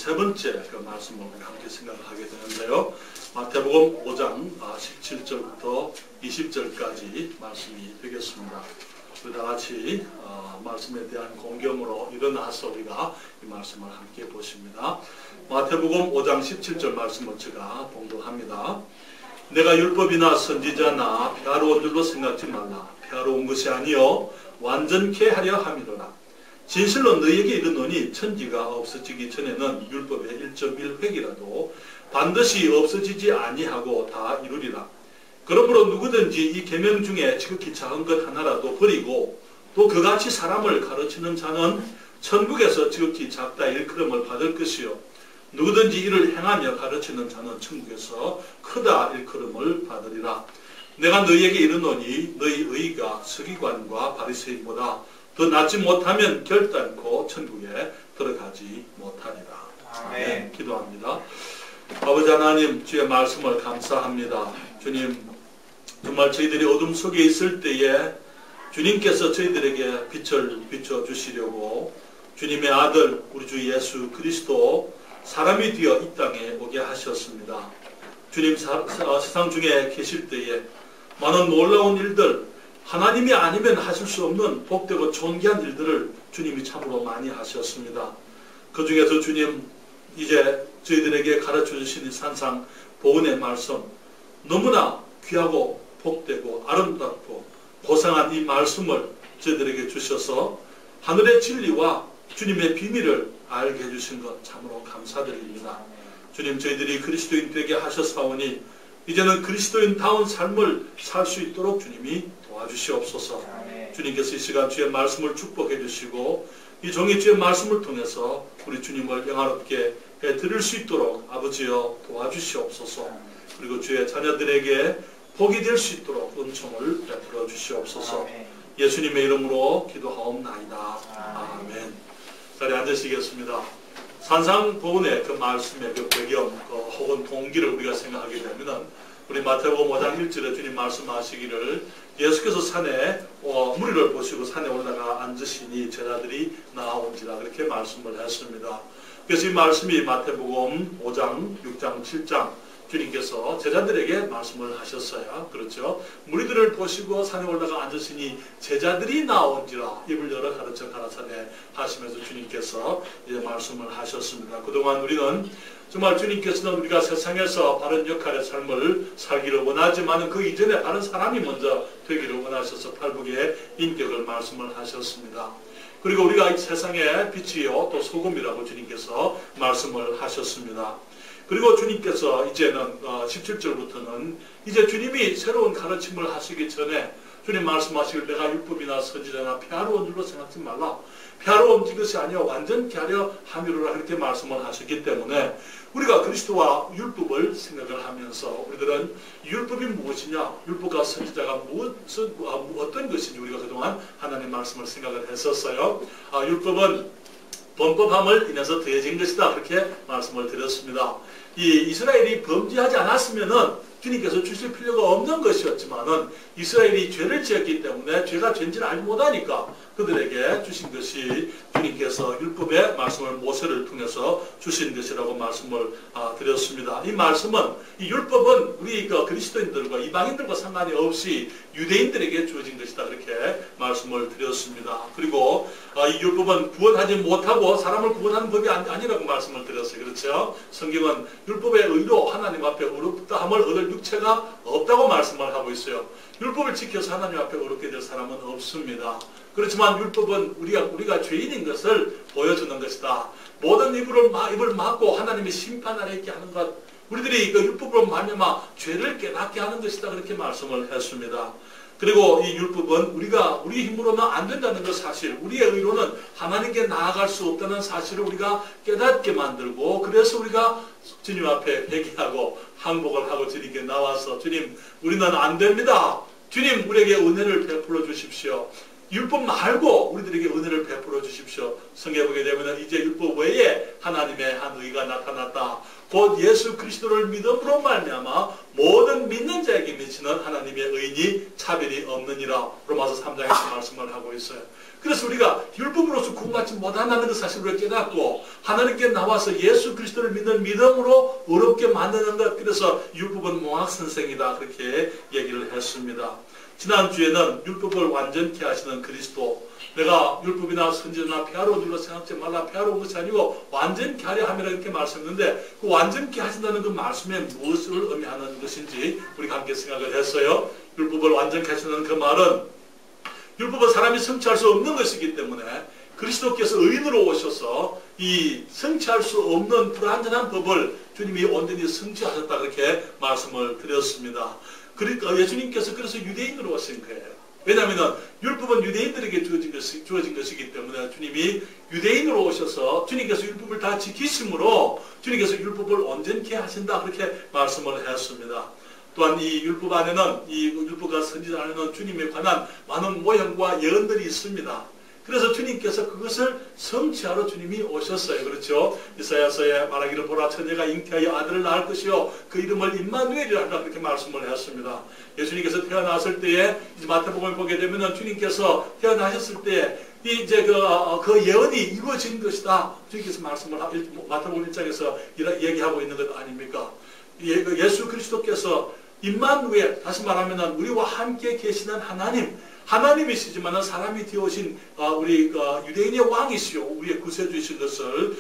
세 번째 그 말씀을 함께 생각하게 되는데요. 마태복음 5장 17절부터 20절까지 말씀이 되겠습니다. 우리 다 같이 말씀에 대한 공경으로 일어나서 우리가 이 말씀을 함께 보십니다. 마태복음 5장 17절 말씀을 제가 봉독합니다. 내가 율법이나 선지자나 폐하러 온 줄로 생각지 말라. 폐하러 온 것이 아니요 완전케 하려 함이로라. 진실로 너희에게 이르노니 천지가 없어지기 전에는 율법의 1.1획이라도 반드시 없어지지 아니하고 다 이루리라. 그러므로 누구든지 이 계명 중에 지극히 작은 것 하나라도 버리고 또 그같이 사람을 가르치는 자는 천국에서 지극히 작다 일컬음을 받을 것이요 누구든지 이를 행하며 가르치는 자는 천국에서 크다 일컬음을 받으리라. 내가 너희에게 이르노니 너희 의가 서기관과 바리새인보다 더 낫지 못하면 결단코 천국에 들어가지 못하리라. 아멘. 기도합니다. 아버지 하나님, 주의 말씀을 감사합니다. 주님, 정말 저희들이 어둠 속에 있을 때에 주님께서 저희들에게 빛을 비춰주시려고 주님의 아들 우리 주 예수 그리스도 사람이 되어 이 땅에 오게 하셨습니다. 주님, 세상 중에 계실 때에 많은 놀라운 일들, 하나님이 아니면 하실 수 없는 복되고 존귀한 일들을 주님이 참으로 많이 하셨습니다. 그 중에서 주님, 이제 저희들에게 가르쳐 주신 산상 보은의 말씀, 너무나 귀하고 복되고 아름답고 고상한 이 말씀을 저희들에게 주셔서 하늘의 진리와 주님의 비밀을 알게 해주신 것 참으로 감사드립니다. 주님, 저희들이 그리스도인 되게 하셨사오니 이제는 그리스도인다운 삶을 살 수 있도록 주님이 도와주시옵소서. 주님께서 이 시간 주의 말씀을 축복해 주시고 이 종이 주의 말씀을 통해서 우리 주님을 영화롭게 해드릴 수 있도록 아버지여 도와주시옵소서. 그리고 주의 자녀들에게 복이 될 수 있도록 은총을 베풀어 주시옵소서. 예수님의 이름으로 기도하옵나이다. 아멘. 자리에 앉으시겠습니다. 산상보훈의 그 말씀의 그 배경 혹은 동기를 우리가 생각하게 되면 우리 마태복음 5장 1절에 주님 말씀하시기를 예수께서 산에 무리를 보시고 산에 올라가 앉으시니 제자들이 나아온지라 그렇게 말씀을 했습니다. 그래서 이 말씀이 마태복음 5장, 6장, 7장 주님께서 제자들에게 말씀을 하셨어요. 그렇죠? 무리들을 보시고 산에 올라가 앉으시니 제자들이 나온지라 입을 열어 가르쳐 가라사대 하시면서 주님께서 이제 말씀을 하셨습니다. 그동안 우리는 정말 주님께서는 우리가 세상에서 바른 역할의 삶을 살기를 원하지만 그 이전에 바른 사람이 먼저 되기를 원하셔서 팔복의 인격을 말씀을 하셨습니다. 그리고 우리가 이 세상의 빛이요 또 소금이라고 주님께서 말씀을 하셨습니다. 그리고 주님께서 이제는 17절부터는 이제 주님이 새로운 가르침을 하시기 전에 주님 말씀하시길 내가 율법이나 선지자나 폐하러 온 줄로 생각지 말라. 폐하러 온 것이 아니라 완전케 하려 함이로라 이렇게 말씀을 하셨기 때문에 우리가 그리스도와 율법을 생각을 하면서 우리들은 율법이 무엇이냐, 율법과 선지자가 어떤 것인지 우리가 그동안 하나님의 말씀을 생각을 했었어요. 율법은 범법함을 인해서 더해진 것이다 그렇게 말씀을 드렸습니다. 이 이스라엘이 범죄하지 않았으면은 주님께서 주실 필요가 없는 것이었지만은 이스라엘이 죄를 지었기 때문에 죄가 죄인지를 알지 못하니까 그들에게 주신 것이 주님께서 율법의 말씀을 모세를 통해서 주신 것이라고 말씀을 드렸습니다. 이 말씀은 이 율법은 우리 그리스도인들과 이방인들과 상관이 없이 유대인들에게 주어진 것이다 그렇게 말씀을 드렸습니다. 그리고 이 율법은 구원하지 못하고 사람을 구원하는 법이 아니라고 말씀을 드렸어요. 그렇죠? 성경은 율법의 의로 하나님 앞에 의롭다함을 얻을 육체가 없다고 말씀을 하고 있어요. 율법을 지켜서 하나님 앞에 의롭게 될 사람은 없습니다. 그렇지만 율법은 우리가 죄인인 것을 보여주는 것이다. 모든 입을 막고 하나님의 심판 아래 있게 하는 것, 우리들이 그 율법으로 말미암아 죄를 깨닫게 하는 것이다 그렇게 말씀을 했습니다. 그리고 이 율법은 우리 힘으로는 안 된다는 것 사실, 우리의 의로는 하나님께 나아갈 수 없다는 사실을 우리가 깨닫게 만들고, 그래서 우리가 주님 앞에 회개하고 항복을 하고 주님께 나와서 주님, 우리는 안 됩니다. 주님, 우리에게 은혜를 베풀어 주십시오. 율법 말고 우리들에게 은혜를 베풀어 주십시오. 성경에 보게 되면 이제 율법 외에 하나님의 한 의가 나타났다. 곧 예수 그리스도를 믿음으로 말미암아 모든 믿는 자에게 미치는 하나님의 의인이 차별이 없느니라. 로마서 3장에서 말씀을 하고 있어요. 그래서 우리가 율법으로서 구원받지 못한다는 것 사실을 깨닫고 하나님께 나와서 예수 그리스도를 믿는 믿음으로 의롭게 만드는 것, 그래서 율법은 몽학선생이다 그렇게 얘기를 했습니다. 지난주에는 율법을 완전케 하시는 그리스도, 내가 율법이나 선지자나 폐하러 눌러 생각지 말라, 폐하러 온 것이 아니고 완전케 하려 함이라 이렇게 말씀했는데, 그 완전케 하신다는 그 말씀에 무엇을 의미하는 것인지 우리가 함께 생각을 했어요. 율법을 완전케 하시는 그 말은 율법은 사람이 성취할 수 없는 것이기 때문에 그리스도께서 의인으로 오셔서 이 성취할 수 없는 불완전한 법을 주님이 온전히 성취하셨다 그렇게 말씀을 드렸습니다. 그러니까 예수님께서 그래서 유대인으로 오신 거예요. 왜냐하면 율법은 유대인들에게 주어진 것이기 때문에 주님이 유대인으로 오셔서 주님께서 율법을 다 지키심으로 주님께서 율법을 온전케 하신다 그렇게 말씀을 했습니다. 또한 이 율법 안에는, 이 율법과 선지자 안에는 주님에 관한 많은 모형과 예언들이 있습니다. 그래서 주님께서 그것을 성취하러 주님이 오셨어요. 그렇죠? 이사야서에 말하기를 보라, 처녀가 잉태하여 아들을 낳을 것이요 그 이름을 임마누엘이라 한다 그렇게 말씀을 했습니다. 예수님께서 태어났을 때에 이제 마태복음을 보게 되면은 주님께서 태어나셨을 때 이제 그 예언이 이루어진 것이다. 주님께서 말씀을 마태복음 1장에서 얘기하고 있는 것 아닙니까? 예수 그리스도께서 임마누엘, 다시 말하면 우리와 함께 계시는 하나님이시지만 사람이 되어오신 우리 유대인의 왕이시요 우리의 구세주이신 것을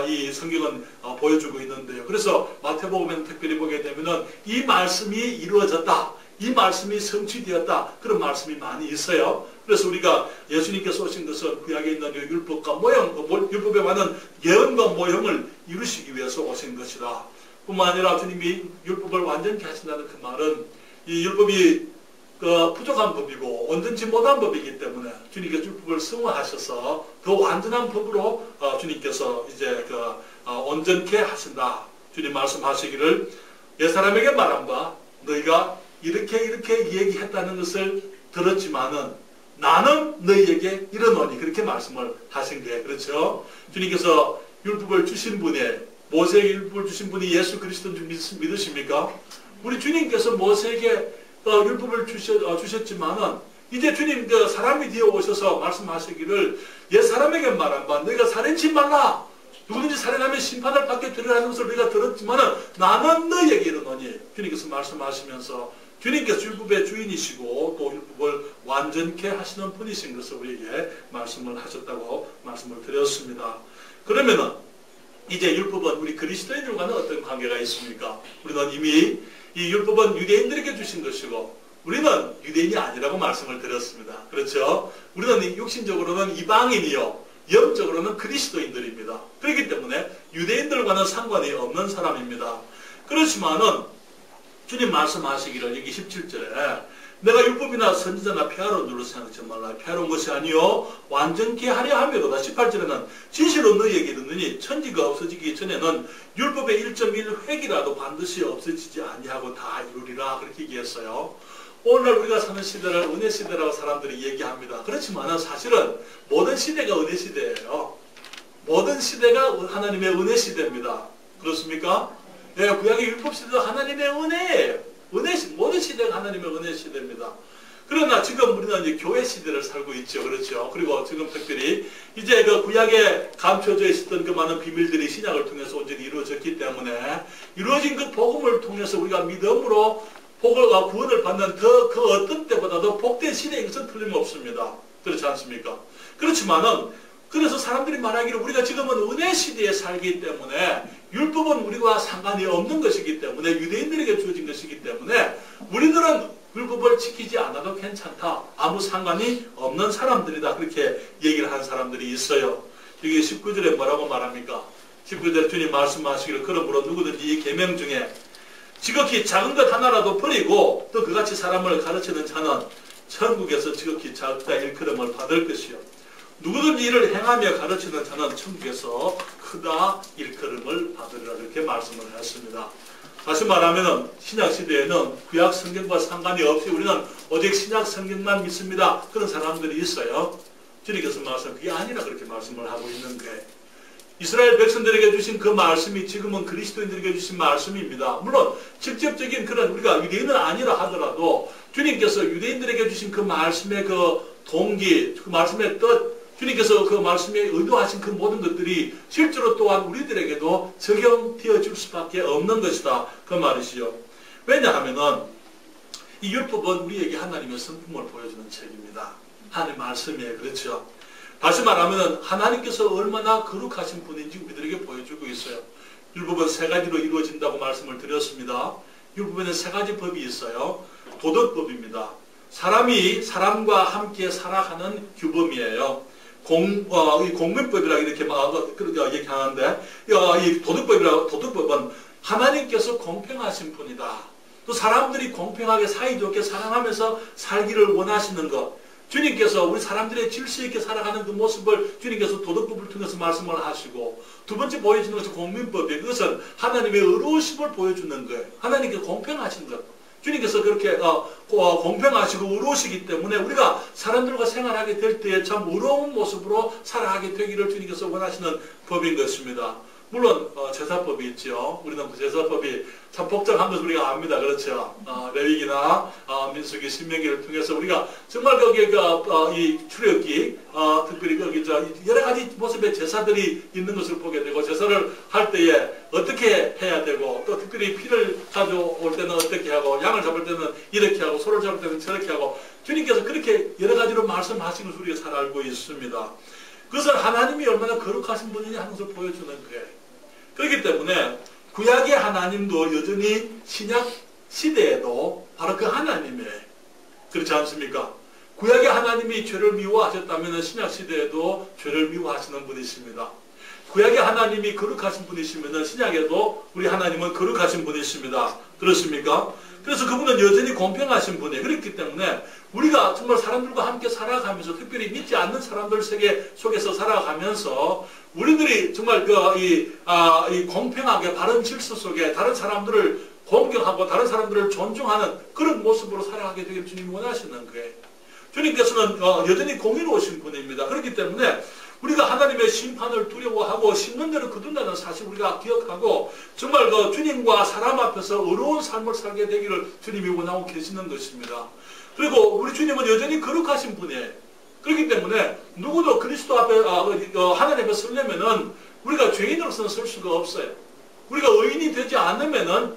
이 성경은 보여주고 있는데요. 그래서 마태복음에는 특별히 보게 되면 이 말씀이 이루어졌다, 이 말씀이 성취되었다, 그런 말씀이 많이 있어요. 그래서 우리가 예수님께서 오신 것은 구약에 있는 율법과 율법에 관한 예언과 모형을 이루시기 위해서 오신 것이다. 뿐만 아니라 주님이 율법을 완전케 하신다는 그 말은 이 율법이 부족한 법이고 온전치 못한 법이기 때문에 주님께서 율법을 승화하셔서 더 완전한 법으로 주님께서 이제 온전케 하신다. 주님 말씀하시기를 옛사람에게 말한 바 너희가 이렇게 얘기했다는 것을 들었지만은 나는 너희에게 이르노니 그렇게 말씀을 하신 거예요. 그렇죠? 주님께서 율법을 주신 분이, 모세에게 율법을 주신 분이 예수 그리스도인 줄 믿으십니까? 우리 주님께서 모세에게 율법을 주셨지만은 이제 주님 사람이 되어 오셔서 말씀하시기를 옛사람에게 말한 바 너희가 살인치 말라, 누구든지 살인하면 심판을 받게 되리라는 것을 너희가 들었지만은 나는 너희에게 이르노니 주님께서 말씀하시면서 주님께서 율법의 주인이시고 또 율법을 완전케 하시는 분이신 것을 우리에게 말씀을 하셨다고 말씀을 드렸습니다. 그러면은 이제 율법은 우리 그리스도인들과는 어떤 관계가 있습니까? 우리는 이미 이 율법은 유대인들에게 주신 것이고 우리는 유대인이 아니라고 말씀을 드렸습니다. 그렇죠? 우리는 육신적으로는 이방인이요 영적으로는 그리스도인들입니다. 그렇기 때문에 유대인들과는 상관이 없는 사람입니다. 그렇지만은 주님 말씀하시기를 여기 17절에 내가 율법이나 선지자나 폐하러 눌러 생각하지 말라. 폐하러 온 것이 아니요 완전케 하려 함이로다. 18절에는 진실로 너희에게 이르느니 천지가 없어지기 전에는 율법의 1.1획이라도 반드시 없어지지 아니하고 다 이루리라. 그렇게 얘기했어요. 오늘 우리가 사는 시대를 은혜 시대라고 사람들이 얘기합니다. 그렇지만 사실은 모든 시대가 은혜 시대예요. 모든 시대가 하나님의 은혜 시대입니다. 그렇습니까? 예, 구약의 율법 시대도 하나님의 은혜예요. 모든 시대가 하나님의 은혜 시대입니다. 그러나 지금 우리는 이제 교회 시대를 살고 있죠. 그렇죠. 그리고 지금 특별히 이제 그 구약에 감춰져 있었던 그 많은 비밀들이 신약을 통해서 온전히 이루어졌기 때문에 이루어진 그 복음을 통해서 우리가 믿음으로 복을과 구원을 받는 그 어떤 때보다도 복된 시대인 것은 틀림없습니다. 그렇지 않습니까? 그렇지만은 그래서 사람들이 말하기를 우리가 지금은 은혜 시대에 살기 때문에 율법은 우리와 상관이 없는 것이기 때문에 유대인들에게 주어진 것이기 때문에 우리들은 율법을 지키지 않아도 괜찮다. 아무 상관이 없는 사람들이다. 그렇게 얘기를 한 사람들이 있어요. 여기 19절에 뭐라고 말합니까? 19절에 주님 말씀하시기를 그러므로 누구든지 이 계명 중에 지극히 작은 것 하나라도 버리고 또 그같이 사람을 가르치는 자는 천국에서 지극히 작다 일컬음을 받을 것이요. 누구든지 이를 행하며 가르치는 자는 천국에서 크다 일컬음을 받으리라. 이렇게 말씀을 했습니다. 다시 말하면 신약 시대에는 구약 성경과 상관이 없이 우리는 오직 신약 성경만 믿습니다. 그런 사람들이 있어요. 주님께서 말씀 그게 아니라 그렇게 말씀을 하고 있는 거예요. 이스라엘 백성들에게 주신 그 말씀이 지금은 그리스도인들에게 주신 말씀입니다. 물론 직접적인 그런 우리가 유대인은 아니라 하더라도 주님께서 유대인들에게 주신 그 말씀의 그 동기, 그 말씀의 뜻, 주님께서 그 말씀에 의도하신 그 모든 것들이 실제로 또한 우리들에게도 적용되어 줄 수밖에 없는 것이다. 그 말이시요. 왜냐하면은 이 율법은 우리에게 하나님의 성품을 보여주는 책입니다. 하나님의 말씀이에요. 그렇죠. 다시 말하면 하나님께서 얼마나 거룩하신 분인지 우리들에게 보여주고 있어요. 율법은 세 가지로 이루어진다고 말씀을 드렸습니다. 율법에는 세 가지 법이 있어요. 도덕법입니다. 사람이 사람과 함께 살아가는 규범이에요. 공문법이라고 이렇게 얘기하는데, 이 도덕법은 하나님께서 공평하신 분이다. 또 사람들이 공평하게 사이좋게 사랑하면서 살기를 원하시는 것. 주님께서 우리 사람들의 질서 있게 살아가는 그 모습을 주님께서 도덕법을 통해서 말씀을 하시고, 두 번째 보여주는 것은 공민법이에요. 그것은 하나님의 의로우심을 보여주는 거예요. 하나님께서 공평하신 것. 주님께서 그렇게 공평하시고 의로우시기 때문에 우리가 사람들과 생활하게 될 때에 참 의로운 모습으로 살아가게 되기를 주님께서 원하시는 법인 것입니다. 물론 제사법이 있죠. 우리는 그 제사법이 참 복잡한 것을 우리가 압니다. 그렇죠. 레위기나 민수기, 신명기를 통해서 우리가 정말 거기에 이 출애굽기, 특별히 거기 여러 가지 모습의 제사들이 있는 것을 보게 되고, 제사를 할 때에 어떻게 해야 되고, 또 특별히 피를 가져올 때는 어떻게 하고, 양을 잡을 때는 이렇게 하고, 소를 잡을 때는 저렇게 하고, 주님께서 그렇게 여러 가지로 말씀하시는 것을 우리가 잘 알고 있습니다. 그것은 하나님이 얼마나 거룩하신 분이냐 하는 것을 보여주는 거예요. 그렇기 때문에 구약의 하나님도 여전히 신약 시대에도 바로 그 하나님의, 그렇지 않습니까? 구약의 하나님이 죄를 미워하셨다면 신약 시대에도 죄를 미워하시는 분이십니다. 구약의 하나님이 거룩하신 분이시면 신약에도 우리 하나님은 거룩하신 분이십니다. 그렇습니까? 그래서 그분은 여전히 공평하신 분이에요. 그렇기 때문에 우리가 정말 사람들과 함께 살아가면서, 특별히 믿지 않는 사람들 세계 속에서 살아가면서 우리들이 정말 이 공평하게 바른 질서 속에 다른 사람들을 공경하고 다른 사람들을 존중하는 그런 모습으로 살아가게 되길 주님이 원하시는 거예요. 주님께서는 여전히 공의로우신 분입니다. 그렇기 때문에 우리가 하나님의 심판을 두려워하고 심는 대로 거둔다는 사실 우리가 기억하고, 정말 주님과 사람 앞에서 의로운 삶을 살게 되기를 주님이 원하고 계시는 것입니다. 그리고 우리 주님은 여전히 거룩하신 분이에요. 그렇기 때문에 누구도 그리스도 앞에 하나님 앞에 서려면은 우리가 죄인으로서는 설 수가 없어요. 우리가 의인이 되지 않으면은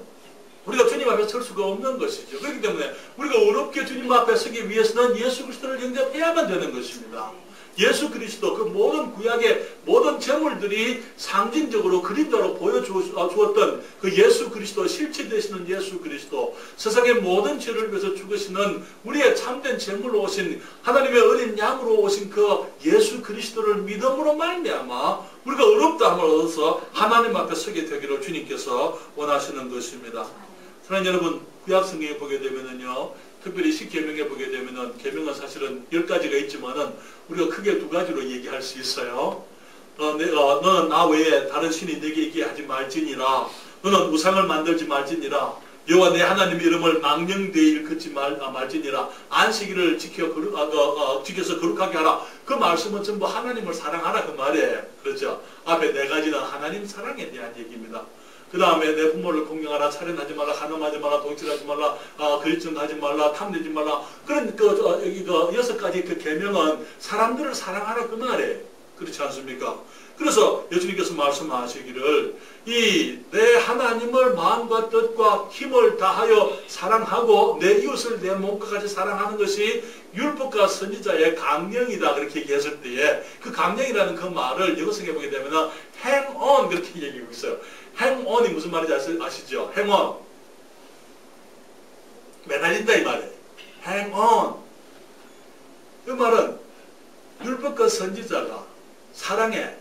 우리가 주님 앞에 설 수가 없는 것이죠. 그렇기 때문에 우리가 의롭게 주님 앞에 서기 위해서는 예수 그리스도를 영접해야만 되는 것입니다. 예수 그리스도, 그 모든 구약의 모든 제물들이 상징적으로 그림자로 보여주었던 그 예수 그리스도, 실체 되시는 예수 그리스도, 세상의 모든 죄를 위해서 죽으시는 우리의 참된 제물로 오신 하나님의 어린 양으로 오신 그 예수 그리스도를 믿음으로 말미암아 우리가 의롭다함을 얻어서 하나님 앞에 서게 되기를 주님께서 원하시는 것입니다. 사랑하는 여러분, 구약 성경에 보게 되면은요, 특별히 10계명에 보게 되면은, 계명은 사실은 10가지가 있지만은 우리가 크게 2가지로 얘기할 수 있어요. 너는 나 외에 다른 신이 내게 있게 하지 말지니라. 너는 우상을 만들지 말지니라. 여호와 내 하나님 이름을 망령되이 일컫지 말지니라. 안식일을 지켜서 거룩하게 하라. 그 말씀은 전부 하나님을 사랑하라 그 말이에요. 그렇죠? 앞에 4가지는 하나님 사랑에 대한 얘기입니다. 그 다음에 내 부모를 공경하라, 살인하지 말라, 간음하지 말라, 도둑질하지 말라, 거짓증하지 말라, 탐내지 말라. 그런 6가지 그 계명은 사람들을 사랑하라 그 말이에요. 그렇지 않습니까? 그래서 예수님께서 말씀하시기를 내 하나님을 마음과 뜻과 힘을 다하여 사랑하고 내 이웃을 내 몸과 같이 사랑하는 것이 율법과 선지자의 강령이다 그렇게 얘기했을 때에, 그 강령이라는 그 말을 영어성에 보게 되면 hang on 그렇게 얘기하고 있어요. hang on이 무슨 말인지 아시죠? hang on, 매달린다 이 말이에요. hang on. 그 말은 율법과 선지자가 사랑해,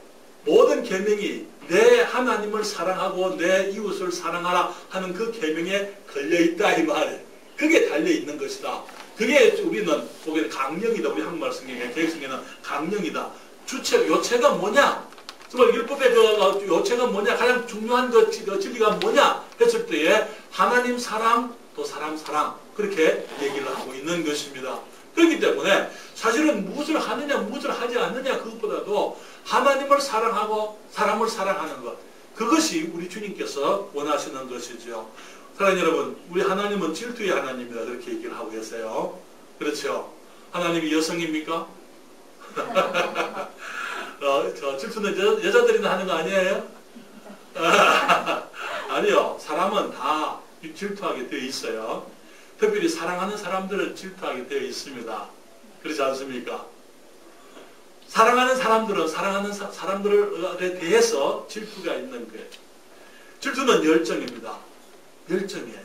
모든 계명이 내 하나님을 사랑하고 내 이웃을 사랑하라 하는 그 계명에 걸려있다 이 말이에요. 그게 달려있는 것이다. 그게 우리는 보기에는 강령이다. 우리 한국말 성경에, 개혁성경에는 강령이다. 주체, 요체가 뭐냐? 정말 율법의 그 요체가 뭐냐, 가장 중요한 그 진리가 뭐냐 했을 때에 하나님 사랑, 또 사람 사랑, 그렇게 얘기를 하고 있는 것입니다. 그렇기 때문에 사실은 무엇을 하느냐, 무엇을 하지 않느냐, 그것보다도 하나님을 사랑하고 사람을 사랑하는 것, 그것이 우리 주님께서 원하시는 것이죠. 사랑하는 여러분, 우리 하나님은 질투의 하나님이다, 그렇게 얘기를 하고 계세요. 그렇죠? 하나님이 여성입니까? 질투는 여자들이 하는 거 아니에요? 아니요. 사람은 다 질투하게 되어 있어요. 특별히 사랑하는 사람들은 질투하게 되어 있습니다. 그렇지 않습니까? 사랑하는 사람들은 사랑하는 사람들에 대해서 질투가 있는 거예요. 질투는 열정입니다. 열정이에요.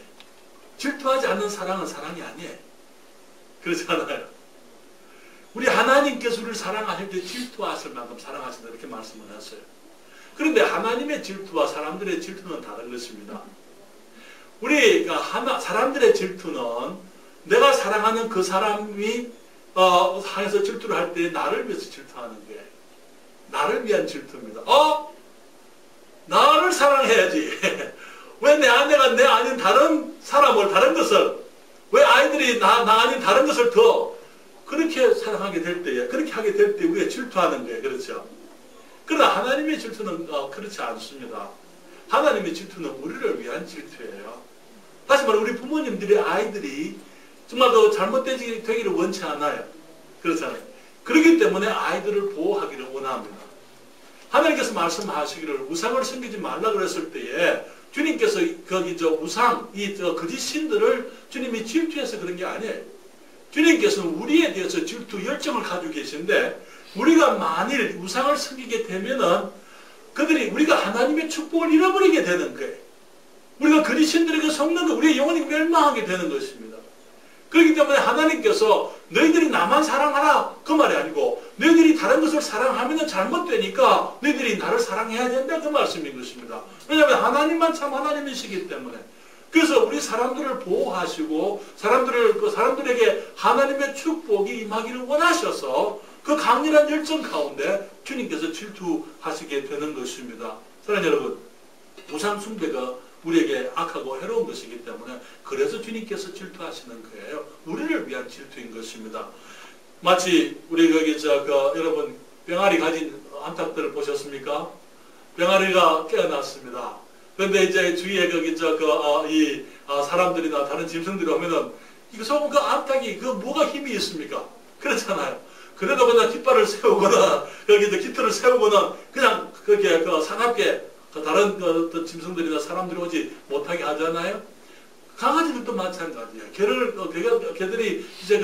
질투하지 않는 사랑은 사랑이 아니에요. 그렇지 않아요? 우리 하나님께서 우리를 사랑하실 때 질투하실 만큼 사랑하신다, 이렇게 말씀을 했어요. 그런데 하나님의 질투와 사람들의 질투는 다른 것입니다. 우리 사람들의 질투는 내가 사랑하는 그 사람이 향해서 질투를 할 때 나를 위해서 질투하는 게 나를 위한 질투입니다. 나를 사랑해야지. 왜 내 아내가 내 아닌 다른 사람을, 다른 것을, 왜 아이들이 나 아닌 다른 것을 더 그렇게 사랑하게 될 때에, 그렇게 하게 될 때 우리가 질투하는 거예요. 그렇죠? 그러나 하나님의 질투는 그렇지 않습니다. 하나님의 질투는 우리를 위한 질투예요. 다시 말해, 우리 부모님들의 아이들이 정말 더 잘못되기를 원치 않아요. 그렇잖아요. 그렇기 때문에 아이들을 보호하기를 원합니다. 하나님께서 말씀하시기를 우상을 섬기지 말라 그랬을 때에 주님께서 거기 우상, 거짓 신들을 주님이 질투해서 그런 게 아니에요. 주님께서는 우리에 대해서 질투, 열정을 가지고 계신데, 우리가 만일 우상을 섬기게 되면은 우리가 하나님의 축복을 잃어버리게 되는 거예요. 우리가 거짓 신들에게 속는 거, 우리의 영혼이 멸망하게 되는 것입니다. 그렇기 때문에 하나님께서 너희들이 나만 사랑하라, 그 말이 아니고 너희들이 다른 것을 사랑하면 잘못되니까 너희들이 나를 사랑해야 된다, 그 말씀인 것입니다. 왜냐하면 하나님만 참 하나님이시기 때문에. 그래서 우리 사람들을 보호하시고 사람들에게 하나님의 축복이 임하기를 원하셔서 그 강렬한 열정 가운데 주님께서 질투하시게 되는 것입니다. 사랑하는 여러분, 우상 숭배가 우리에게 악하고 해로운 것이기 때문에 그래서 주님께서 질투하시는 거예요. 우리를 위한 질투인 것입니다. 마치 우리 여러분 병아리 가진 암탉들을 보셨습니까? 병아리가 깨어났습니다. 그런데 이제 주위에 사람들이나 다른 짐승들이 오면은 이거 그 암탉이 뭐가 힘이 있습니까? 그렇잖아요. 그래도 그냥 깃발을 세우거나 깃털을 세우거나 그냥 그렇게 사납게 다른 짐승들이나 사람들이 오지 못하게 하잖아요. 강아지들도 마찬가지예요. 개들이 이제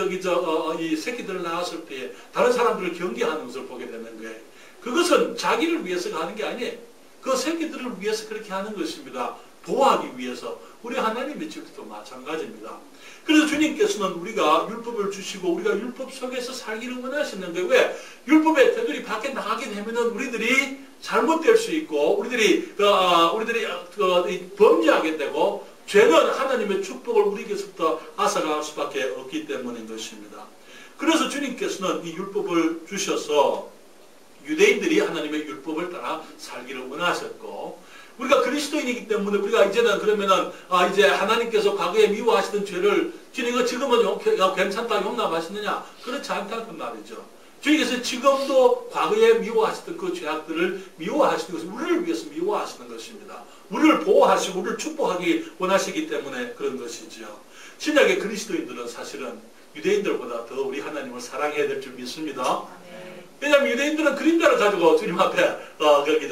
이 새끼들을 낳았을 때 다른 사람들을 경계하는 것을 보게 되는 거예요. 그것은 자기를 위해서가 하는 게 아니에요. 그 새끼들을 위해서 그렇게 하는 것입니다. 보호하기 위해서. 우리 하나님의 질투도 마찬가지입니다. 그래서 주님께서는 우리가 율법을 주시고 우리가 율법 속에서 살기를 원하시는 거예요. 왜? 율법의 테두리 밖에 나가게 되면은 우리들이 잘못될 수 있고 우리들이 범죄하게 되고 죄는 하나님의 축복을 우리에게서부터 앗아갈 수밖에 없기 때문인 것입니다. 그래서 주님께서는 이 율법을 주셔서 유대인들이 하나님의 율법을 따라 살기를 원하셨고, 우리가 그리스도인이기 때문에 우리가 이제는 그러면은 이제 하나님께서 과거에 미워하시던 죄를 주님은 지금은 괜찮다 용납하시느냐? 그렇지 않다는 말이죠. 주님께서 지금도 과거에 미워하시던 그 죄악들을 미워하시는 것은 우리를 위해서 미워하시는 것입니다. 우리를 보호하시고 우리를 축복하기 원하시기 때문에 그런 것이죠. 신약의 그리스도인들은 사실은 유대인들보다 더 우리 하나님을 사랑해야 될 줄 믿습니다. 왜냐하면 유대인들은 그림자를 가지고 주님 앞에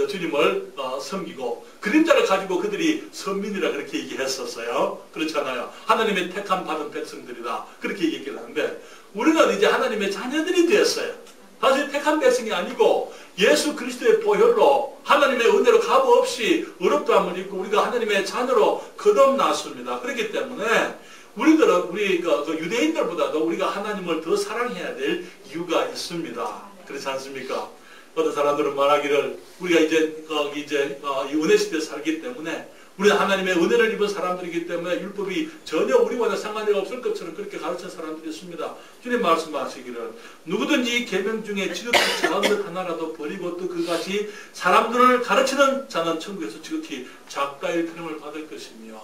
주님을 섬기고 그림자를 가지고 그들이 선민이라 그렇게 얘기했었어요. 그렇잖아요. 하나님의 택함 받은 백성들이다 그렇게 얘기를 하는데, 우리는 이제 하나님의 자녀들이 되었어요. 사실 택한 백성이 아니고 예수 그리스도의 보혈로 하나님의 은혜로 값없이 의롭다함을 입고 우리가 하나님의 자녀로 거듭났습니다. 그렇기 때문에 우리들은 우리 유대인들보다도 우리가 하나님을 더 사랑해야 될 이유가 있습니다. 그렇지 않습니까? 어떤 사람들은 말하기를 우리가 이제 이 은혜 시대에 살기 때문에 우리는 하나님의 은혜를 입은 사람들이기 때문에 율법이 전혀 우리와는 상관이 없을 것처럼 그렇게 가르친 사람들이 있습니다. 주님 말씀하시기를 누구든지 이 계명 중에 지극히 작은 것 하나라도 버리고 또 그같이 사람들을 가르치는 자는 천국에서 지극히 작다 일컬음을 받을 것이며,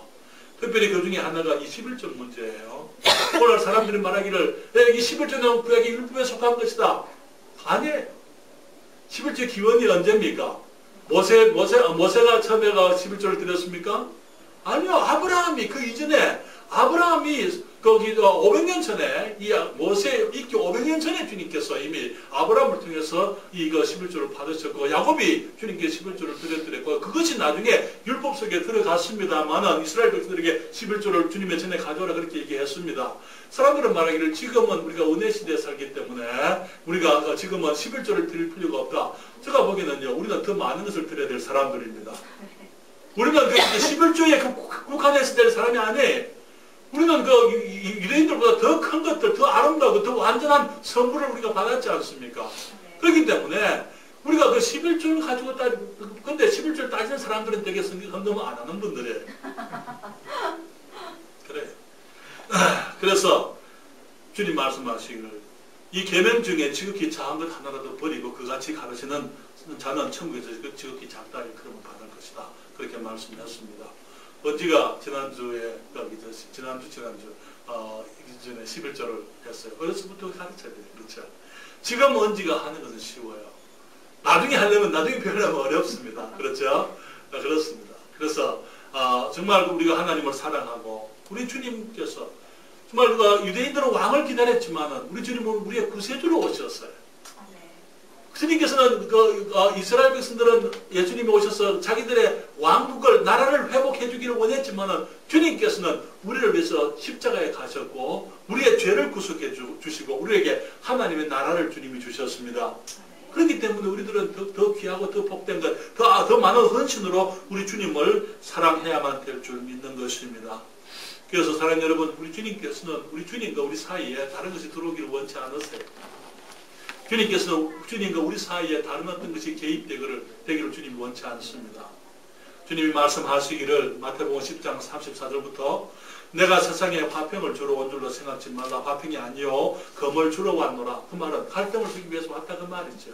특별히 그 중에 하나가 이 11조 문제예요. 오늘 사람들이 말하기를 이 11조는 구약의 율법에 속한 것이다. 아니에요. 11조 기원이 언제입니까? 모세가 처음에 11조를 드렸습니까? 아니요. 아브라함이 그 이전에 아브라함이 거기 500년 전에 이 모세 있기 500년 전에 주님께서 이미 아브라함을 통해서 이거 11조를 받으셨고, 야곱이 주님께 11조를 드렸고, 그것이 나중에 율법 속에 들어갔습니다만은 이스라엘 백성들에게 11조를 주님의 전에 가져오라 그렇게 얘기했습니다. 사람들은 말하기를 지금은 우리가 은혜 시대에 살기 때문에 우리가 지금은 11조를 드릴 필요가 없다. 제가 보기에는요, 우리는 더 많은 것을 드려야 될 사람들입니다. 우리는 그 11조에 국한해서 될 사람이 아니에요. 우리는 그 유대인들보다 더 큰 것들, 더 아름다우고 더 완전한 선물을 우리가 받았지 않습니까? 그렇기 때문에 우리가 그 11조를 가지고 근데 11조를 따지는 사람들은 되게 성경 안 하는 분들이에요. 그래요. 그래서 주님 말씀하시기를 이 계명 중에 지극히 작은 것 하나라도 버리고 그같이 가르치는 자는 천국에서 지극히 작다 일컬음을 받을 것이다. 그렇게 말씀했습니다. 언지가 지난주 이전에 11조를 했어요. 어려서부터 가르쳐야 돼요. 그렇죠? 지금 언지가 하는 것은 쉬워요. 나중에 하려면 나중에 배우려면 어렵습니다. 그렇죠? 그렇습니다. 그래서 정말 우리가 하나님을 사랑하고 우리 주님께서 정말 유대인들은 왕을 기다렸지만은 우리 주님은 우리의 구세주로 오셨어요. 주님께서는 이스라엘 백성들은 예수님이 오셔서 자기들의 왕국을 나라를 회복해 주기를 원했지만은 주님께서는 우리를 위해서 십자가에 가셨고 우리의 죄를 구속해 주시고 우리에게 하나님의 나라를 주님이 주셨습니다. 그렇기 때문에 우리들은 더 귀하고 더 복된 것, 더 많은 헌신으로 우리 주님을 사랑해야만 될 줄 믿는 것입니다. 그래서 사랑하는 여러분, 우리 주님께서는 우리 주님과 우리 사이에 다른 것이 들어오기를 원치 않으세요. 주님께서는 주님과 우리 사이에 다른 어떤 것이 개입되기를 주님이 원치 않습니다. 주님이 말씀하시기를 마태복음 10장 34절부터 내가 세상에 화평을 주러 온 줄로 생각지 말라. 화평이 아니요 검을 주러 왔노라. 그 말은 갈등을 주기 위해서 왔다 그 말이죠.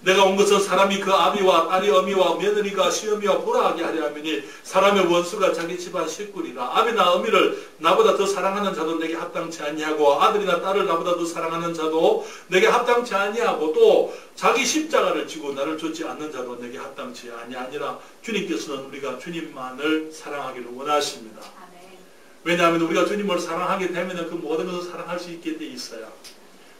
내가 온 것은 사람이 그 아비와 딸이 어미와 며느리가 시어미와 보라하게 하려 하면이 사람의 원수가 자기 집안 식구리라. 아비나 어미를 나보다 더 사랑하는 자도 내게 합당치 아니하고 아들이나 딸을 나보다 더 사랑하는 자도 내게 합당치 아니하고 또 자기 십자가를 지고 나를 쫓지 않는 자도 내게 합당치 아니하니라. 주님께서는 우리가 주님만을 사랑하기를 원하십니다. 왜냐하면 우리가 주님을 사랑하게 되면 그 모든 것을 사랑할 수 있게 돼 있어요.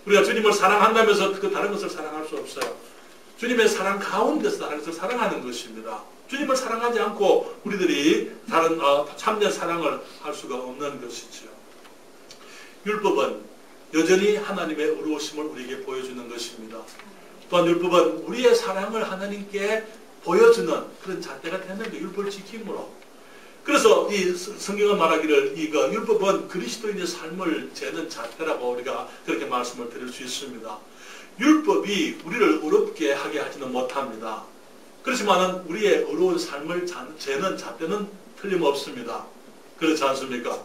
우리가 주님을 사랑한다면서 그 다른 것을 사랑할 수 없어요. 주님의 사랑 가운데서 다른 것을 사랑하는 것입니다. 주님을 사랑하지 않고 우리들이 다른 참된 사랑을 할 수가 없는 것이죠. 율법은 여전히 하나님의 의로우심을 우리에게 보여주는 것입니다. 또한 율법은 우리의 사랑을 하나님께 보여주는 그런 잣대가 되는 거, 율법을 지킴으로. 그래서 이 성경은 말하기를 이거 율법은 그리스도인의 삶을 재는 잣대라고 우리가 그렇게 말씀을 드릴 수 있습니다. 율법이 우리를 어렵게 하게 하지는 못합니다. 그렇지만은 우리의 어려운 삶을 재는 잣대는 틀림없습니다. 그렇지 않습니까?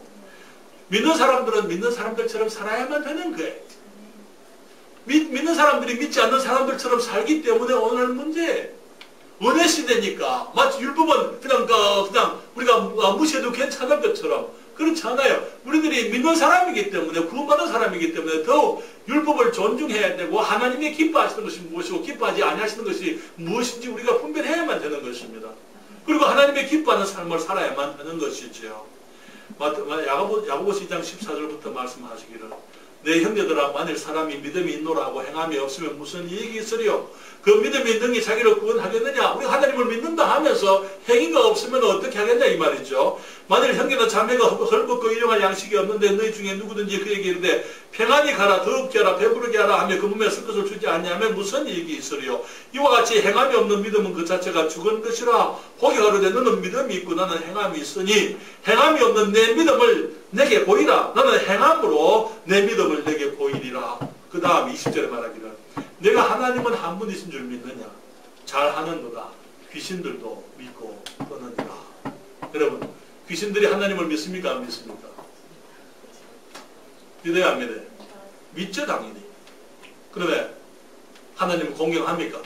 믿는 사람들은 믿는 사람들처럼 살아야만 되는 거예요. 믿는 사람들이 믿지 않는 사람들처럼 살기 때문에 오늘 문제예요. 은혜 시대니까 마치 율법은 그냥 우리가 무시해도 괜찮을 것처럼 그렇지 않아요. 우리들이 믿는 사람이기 때문에 구원받은 사람이기 때문에 더욱 율법을 존중해야 되고 하나님이 기뻐하시는 것이 무엇이고 기뻐하지 아니하시는 것이 무엇인지 우리가 분별해야만 되는 것입니다. 그리고 하나님의 기뻐하는 삶을 살아야만 하는 것이지요. 야고보서 2장 14절부터 말씀하시기를 내 형제들아 만일 사람이 믿음이 있노라 하고 행함이 없으면 무슨 이익이 있으리요. 그 믿음이 능히 자기를 구원하겠느냐. 우리 하나님을 믿는다 하면서 행위가 없으면 어떻게 하겠냐 이 말이죠. 만일 형제나 자매가 헐벗고 일용할 양식이 없는데 너희 중에 누구든지 그에게 이르되 평안히 가라 더럽게 하라 배부르게 하라 하며 그 몸에 쓸 것을 주지 아니하면 무슨 이익이 있으리요. 이와 같이 행함이 없는 믿음은 그 자체가 죽은 것이라. 혹이 가로되 너는 믿음이 있고 나는 행함이 있으니 행함이 없는 내 믿음을 내게 보이라. 나는 행함으로 내 믿음을 내게 보이리라. 그 다음 20절에 말하기를 내가 하나님은 한 분이신 줄 믿느냐. 잘하는도다. 귀신들도 믿고 떠느니라. 여러분, 귀신들이 하나님을 믿습니까? 안 믿습니까? 믿어요? 안 믿어요? 믿죠, 당연히. 그러면 하나님을 공경합니까?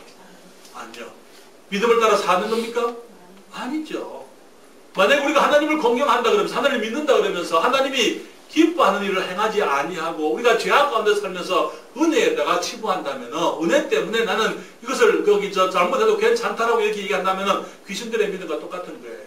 아니요. 믿음을 따라 사는 겁니까? 아니죠. 만약에 우리가 하나님을 공경한다 그러면서, 하나님을 믿는다 그러면서 하나님이 기뻐하는 일을 행하지 아니하고 우리가 죄악 가운데 살면서 은혜에다가 치부한다면, 은혜 때문에 나는 이것을 잘못해도 괜찮다라고 이렇게 얘기한다면 귀신들의 믿음과 똑같은 거예요.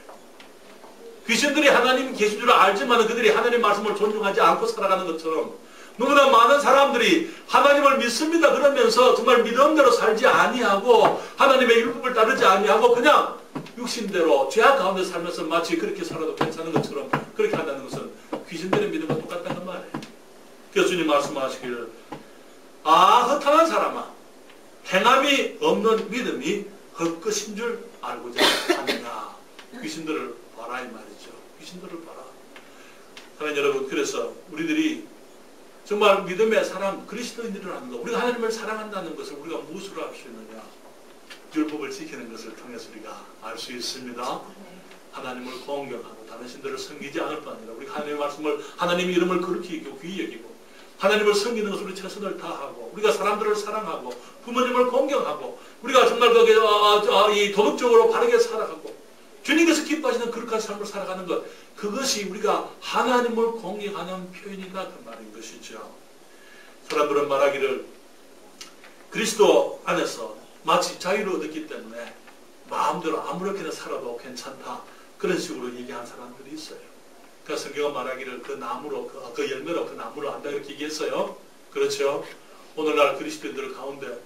귀신들이 하나님 계신 줄 알지만 그들이 하나님의 말씀을 존중하지 않고 살아가는 것처럼 너무나 많은 사람들이 하나님을 믿습니다 그러면서 정말 믿음대로 살지 아니하고 하나님의 율법을 따르지 아니하고 그냥 육신대로 죄악 가운데 살면서 마치 그렇게 살아도 괜찮은 것처럼 그렇게 한다는 것은 귀신들의 믿음과 똑같다는 말이에요. 그래서 주님 말씀하시기를 허탄한 사람아, 행함이 없는 믿음이 헛것인 줄 알고자 하느냐. 귀신들을 봐라 이 말이죠. 귀신들을 봐라. 사랑하는 여러분, 그래서 우리들이 정말 믿음의 사람, 그리스도인들이라는 것, 우리가 하나님을 사랑한다는 것을 우리가 무엇으로 알 수 있느냐? 율법을 지키는 것을 통해서 우리가 알 수 있습니다. 하나님을 공경하고 다른 신들을 섬기지 않을 뿐 아니라 우리가 하나님의 말씀을, 하나님의 이름을 거룩히 여기고 귀히 여기고 하나님을 섬기는 것으로 최선을 다하고 우리가 사람들을 사랑하고 부모님을 공경하고 우리가 정말 이 도덕적으로 바르게 살아가고 주님께서 기뻐하시는 거룩한 삶을 살아가는 것, 그것이 우리가 하나님을 공경하는 표현이다 그 말인 것이죠. 사람들은 말하기를 그리스도 안에서 마치 자유를 얻었기 때문에 마음대로 아무렇게나 살아도 괜찮다 그런 식으로 얘기하는 사람들이 있어요. 그러니까 성경은 말하기를 그 나무로 그 열매로 그 나무를 안다 이렇게 얘기했어요. 그렇죠? 오늘날 그리스도인들 가운데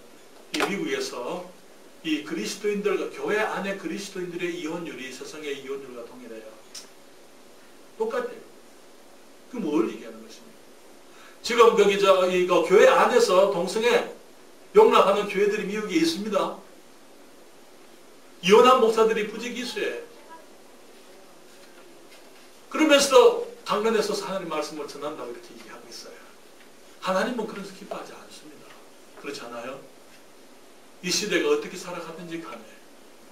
이 미국에서 이 그리스도인들, 교회 안에 그리스도인들의 이혼율이 세상의 이혼율과 동일해요. 똑같아요. 그 뭘 얘기하는 것입니까? 지금 이거 교회 안에서 동성애 용납하는 교회들이 미국에 있습니다. 이혼한 목사들이 부지기수예요. 그러면서도 강단에서 하나님 말씀을 전한다고 이렇게 얘기하고 있어요. 하나님은 그런 것 기뻐하지 않습니다. 그렇지 않아요? 이 시대가 어떻게 살아가든지 간에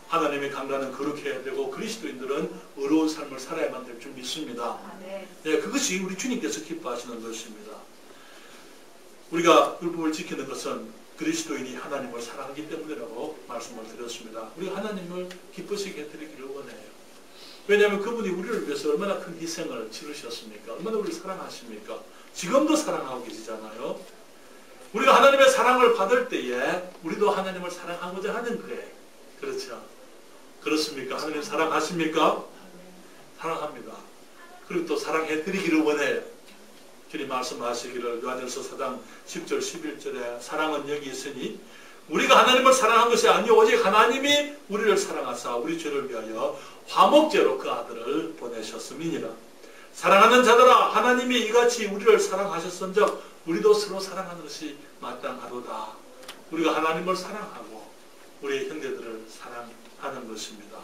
하나님의 강단은 거룩해야 되고 그리스도인들은 의로운 삶을 살아야만 될 줄 믿습니다. 네, 그것이 우리 주님께서 기뻐하시는 것입니다. 우리가 율법을 지키는 것은 그리스도인이 하나님을 사랑하기 때문이라고 말씀을 드렸습니다. 우리가 하나님을 기쁘시게 해드리기를 원해요. 왜냐하면 그분이 우리를 위해서 얼마나 큰 희생을 치르셨습니까? 얼마나 우리를 사랑하십니까? 지금도 사랑하고 계시잖아요. 우리가 하나님의 사랑을 받을 때에 우리도 하나님을 사랑하고자 하는 거예요. 그렇죠? 그렇습니까? 하나님 사랑하십니까? 사랑합니다. 그리고 또 사랑해드리기를 원해요. 주님 말씀하시기를 요한일서 4장 10절 11절에 사랑은 여기 있으니 우리가 하나님을 사랑한 것이 아니요 오직 하나님이 우리를 사랑하사 우리 죄를 위하여 화목제로 그 아들을 보내셨음이니라. 사랑하는 자들아 하나님이 이같이 우리를 사랑하셨은즉 우리도 서로 사랑하는 것이 마땅하도다. 우리가 하나님을 사랑하고 우리의 형제들을 사랑하는 것입니다.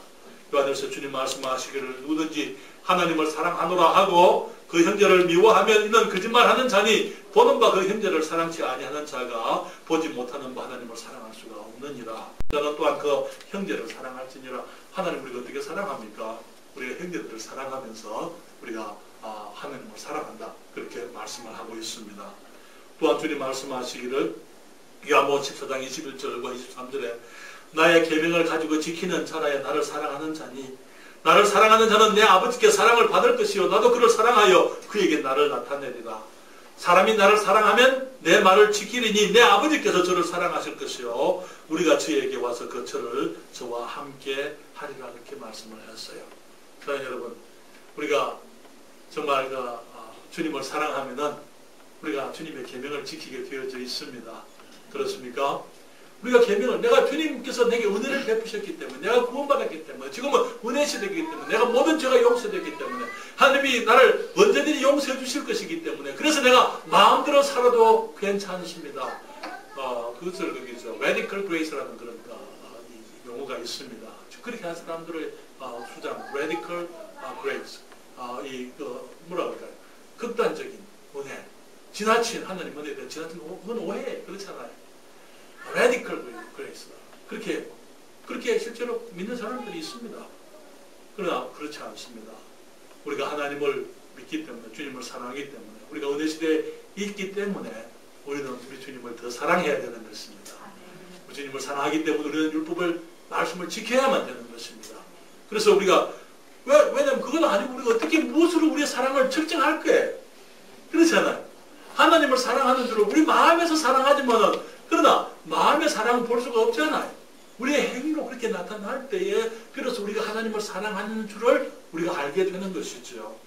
요한일서 주님 말씀하시기를 누구든지 하나님을 사랑하노라 하고 그 형제를 미워하면 이는 거짓말하는 자니 보는 바 그 형제를 사랑치 아니하는 자가 보지 못하는 바 하나님을 사랑할 수가 없느니라. 저는 또한 그 형제를 사랑할지니라. 하나님 우리가 어떻게 사랑합니까? 우리가 형제들을 사랑하면서 우리가 하나님을 사랑한다. 그렇게 말씀을 하고 있습니다. 또한 주님 말씀하시기를 요한복음 14장 21절과 23절에 나의 계명을 가지고 지키는 자라야 나를 사랑하는 자니 나를 사랑하는 자는 내 아버지께 사랑을 받을 것이요 나도 그를 사랑하여 그에게 나를 나타내리라. 사람이 나를 사랑하면 내 말을 지키리니 내 아버지께서 저를 사랑하실 것이요 우리가 저에게 와서 그 저를 저와 함께 하리라. 그렇게 말씀을 했어요. 그러나 여러분 우리가 정말 주님을 사랑하면은 우리가 주님의 계명을 지키게 되어져 있습니다. 그렇습니까? 우리가 계명을 내가 주님께서 내게 은혜를 베푸셨기 때문에 내가 구원받았기 때문에 지금은 은혜 시대이기 때문에 내가 모든 죄가 용서되기 때문에 하나님이 나를 언제든지 용서해 주실 것이기 때문에 그래서 내가 마음대로 살아도 괜찮습니다. 그것을 거기서 radical grace라는 그런 용어가 있습니다. 그렇게 한 사람들의 주장 radical grace 뭐라 그럴까요? 극단적인 은혜, 지나친 하나님 은혜에 대한 지나친 그건 오해 그렇잖아요. radical grace 그렇게 실제로 믿는 사람들이 있습니다. 그러나 그렇지 않습니다. 우리가 하나님을 믿기 때문에, 주님을 사랑하기 때문에, 우리가 은혜 시대에 있기 때문에 우리는 우리 주님을 더 사랑해야 되는 것입니다. 우리 주님을 사랑하기 때문에 우리는 율법을, 말씀을 지켜야만 되는 것입니다. 그래서 우리가 왜냐면 그건 아니고 우리가 어떻게 무엇으로 우리의 사랑을 측정할 거예요? 그렇잖아요. 하나님을 사랑하는 줄을 우리 마음에서 사랑하지만은, 그러나 마음의 사랑은 볼 수가 없잖아요. 우리의 행위로 그렇게 나타날 때에 그래서 우리가 하나님을 사랑하는 줄을 우리가 알게 되는 것이죠.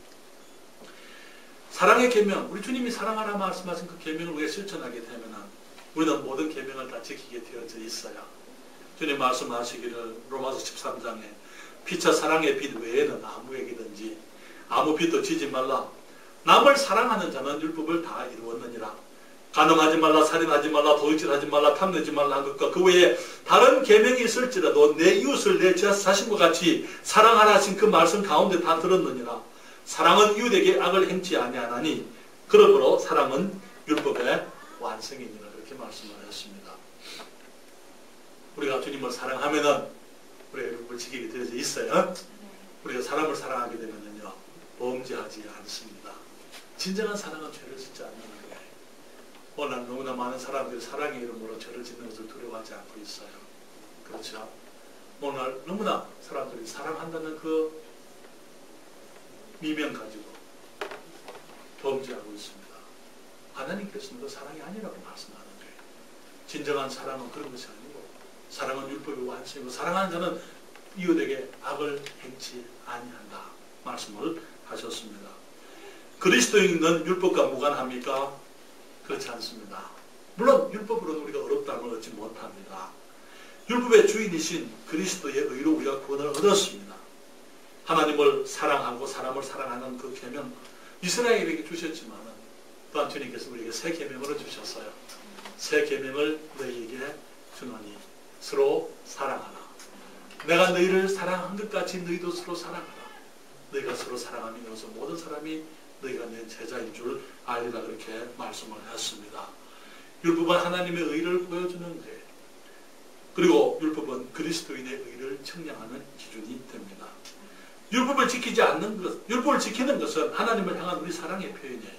사랑의 계명, 우리 주님이 사랑하라 말씀하신 그 계명을 우리가 실천하게 되면은 우리는 모든 계명을 다 지키게 되어져 있어요. 주님 말씀하시기를 로마서 13장에 피차 사랑의 빛 외에는 아무에게든지 아무 빛도 지지 말라. 남을 사랑하는 자는 율법을 다 이루었느니라. 간음하지 말라, 살인하지 말라, 도둑질하지 말라, 탐내지 말라 한 것과 그 외에 다른 계명이 있을지라도 내 이웃을 내 자신과 같이 사랑하라 하신 그 말씀 가운데 다 들었느니라. 사랑은 이웃에게 악을 행치 아니하나니 그러므로 사랑은 율법의 완성이니라. 그렇게 말씀을 하셨습니다. 우리가 주님을 사랑하면은 우리가 율법을 지키게 되어져 있어요. 우리가 사람을 사랑하게 되면은요, 범죄하지 않습니다. 진정한 사랑은 죄를 짓지 않는 거예요. 오늘 너무나 많은 사람들이 사랑의 이름으로 죄를 짓는 것을 두려워하지 않고 있어요. 그렇죠? 오늘 너무나 사람들이 사랑한다는 그 미명 가지고 범죄하고 있습니다. 하나님께서는 그 사랑이 아니라고 말씀하는 거예요. 진정한 사랑은 그런 것이 아니고, 사랑은 율법의 완성이고, 사랑하는 자는 이웃에게 악을 행치 아니한다 말씀을 하셨습니다. 그리스도인은 율법과 무관합니까? 그렇지 않습니다. 물론 율법으로는 우리가 어렵다는 걸 얻지 못합니다. 율법의 주인이신 그리스도의 의로 우리가 구원을 얻었습니다. 하나님을 사랑하고 사람을 사랑하는 그 계명, 이스라엘에게 주셨지만 또한 주님께서 우리에게 새 계명을 주셨어요. 새 계명을 너희에게 주노니 서로 사랑하라. 내가 너희를 사랑한 것 같이 너희도 서로 사랑하라. 너희가 서로 사랑하면 이로써 모든 사람이 너희가 내 제자인 줄 알리라. 그렇게 말씀을 했습니다. 율법은 하나님의 의를 보여주는 거예요. 그리고 율법은 그리스도인의 의를 측량하는 기준이 됩니다. 율법을 지키지 않는 것, 율법을 지키는 것은 하나님을 향한 우리 사랑의 표현이에요.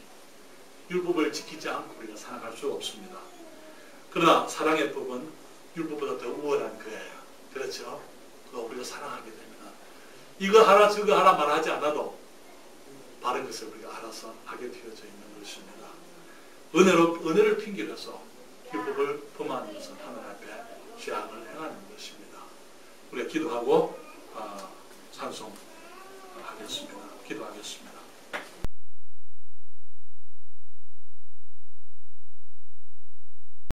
율법을 지키지 않고 우리가 살아갈 수 없습니다. 그러나 사랑의 법은 율법보다 더 우월한 거예요. 그렇죠? 우리가 사랑하게 되면 이거 하라 저거 하라 말하지 않아도 바른 것을 우리가 알아서 하게 되어져 있는 것입니다. 은혜를 핑계로 해서 율법을 범하는 것은 하나님 앞에 죄악을 행하는 것입니다. 우리가 기도하고 찬송하겠습니다. 기도하겠습니다.